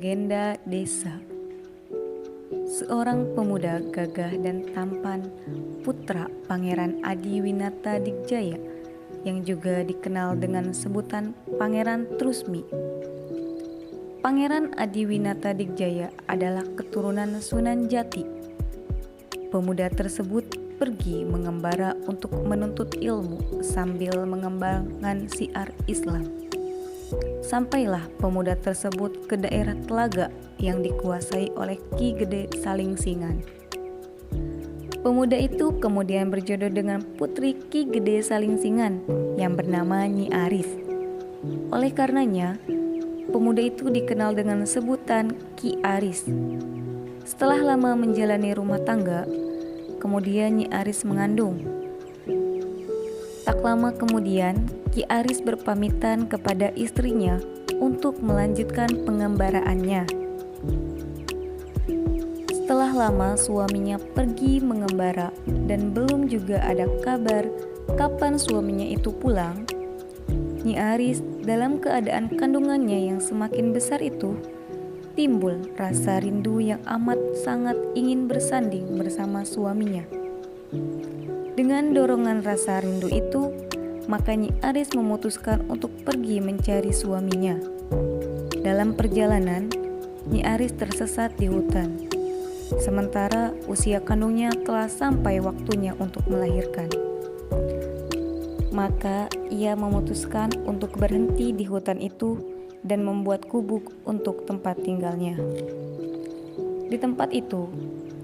Legenda desa. Seorang pemuda gagah dan tampan, putra Pangeran Adiwinata Digjaya, yang juga dikenal dengan sebutan Pangeran Trusmi. Pangeran Adiwinata Digjaya adalah keturunan Sunan Jati. Pemuda tersebut pergi mengembara untuk menuntut ilmu sambil mengembangkan syiar Islam. Sampailah pemuda tersebut ke daerah Telaga yang dikuasai oleh Ki Gede Salingsingan. Pemuda itu kemudian berjodoh dengan putri Ki Gede Salingsingan yang bernama Nyi Aris. Oleh karenanya, pemuda itu dikenal dengan sebutan Ki Aris. Setelah lama menjalani rumah tangga, kemudian Nyi Aris mengandung. Tak lama kemudian, Ki Aris berpamitan kepada istrinya untuk melanjutkan pengembaraannya. Setelah lama suaminya pergi mengembara dan belum juga ada kabar kapan suaminya itu pulang, Nyi Aris dalam keadaan kandungannya yang semakin besar itu, timbul rasa rindu yang amat sangat ingin bersanding bersama suaminya. Dengan dorongan rasa rindu itu, maka Nyi Aris memutuskan untuk pergi mencari suaminya. Dalam perjalanan, Nyi Aris tersesat di hutan. Sementara usia kandungnya telah sampai waktunya untuk melahirkan. Maka ia memutuskan untuk berhenti di hutan itu dan membuat gubuk untuk tempat tinggalnya. Di tempat itu,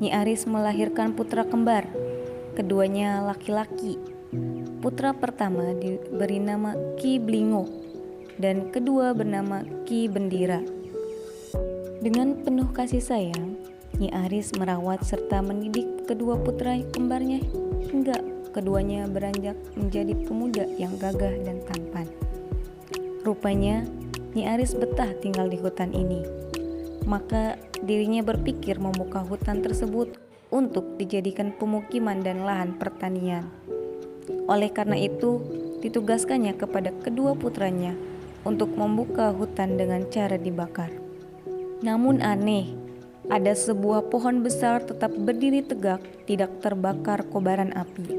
Nyi Aris melahirkan putra kembar. Keduanya laki-laki. Putra pertama diberi nama Ki Blingo dan kedua bernama Ki Bendira. Dengan penuh kasih sayang, Nyi Aris merawat serta mendidik kedua putra kembarnya hingga keduanya beranjak menjadi pemuda yang gagah dan tampan. Rupanya, Nyi Aris betah tinggal di hutan ini. Maka dirinya berpikir membuka hutan tersebut untuk dijadikan pemukiman dan lahan pertanian. Oleh karena itu, ditugaskannya kepada kedua putranya untuk membuka hutan dengan cara dibakar. Namun aneh, ada sebuah pohon besar tetap berdiri tegak, tidak terbakar kobaran api.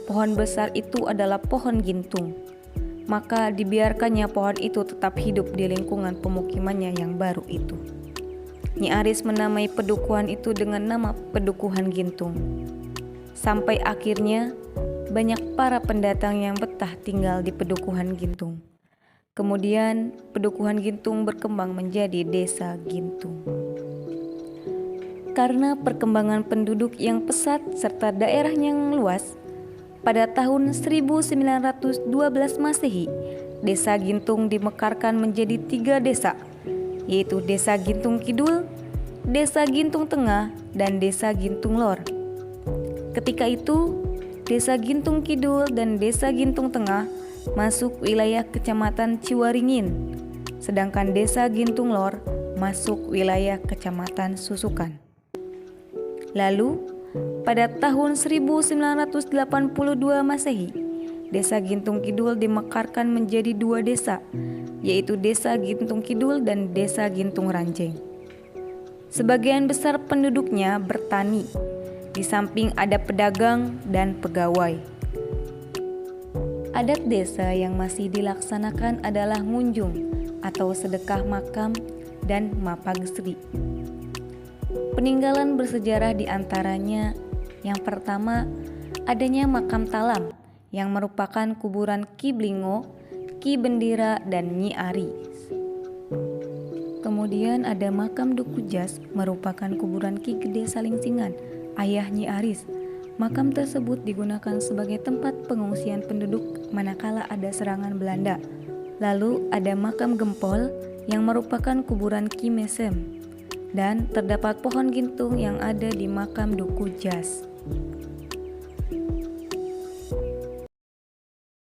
Pohon besar itu adalah pohon gintung. Maka dibiarkannya pohon itu tetap hidup di lingkungan pemukimannya yang baru itu. Nyi Aris menamai pedukuhan itu dengan nama Pedukuhan Gintung. Sampai akhirnya banyak para pendatang yang betah tinggal di Pedukuhan Gintung. Kemudian Pedukuhan Gintung berkembang menjadi Desa Gintung. Karena perkembangan penduduk yang pesat serta daerahnya yang luas, pada tahun 1912 Masehi, Desa Gintung dimekarkan menjadi 3 desa, yaitu Desa Gintung Kidul, Desa Gintung Tengah, dan Desa Gintung Lor. Ketika itu, Desa Gintung Kidul dan Desa Gintung Tengah masuk wilayah Kecamatan Ciwaringin, sedangkan Desa Gintung Lor masuk wilayah Kecamatan Susukan. Lalu, pada tahun 1982 Masehi, Desa Gintung Kidul dimekarkan menjadi 2 desa, yaitu Desa Gintung Kidul dan Desa Gintung Ranjeng. Sebagian besar penduduknya bertani, di samping ada pedagang dan pegawai. Adat desa yang masih dilaksanakan adalah ngunjung atau sedekah makam dan mapagesri. Peninggalan bersejarah di antaranya yang pertama, adanya makam Talam yang merupakan kuburan Ki Blingo, Ki Bendira, dan Nyi Aris. Kemudian ada makam Duku Jas merupakan kuburan Ki Gede Salingsingan, ayah Nyi Aris. Makam tersebut digunakan sebagai tempat pengungsian penduduk manakala ada serangan Belanda. Lalu ada makam Gempol yang merupakan kuburan Ki Mesem. Dan terdapat pohon gintung yang ada di makam Duku Jas.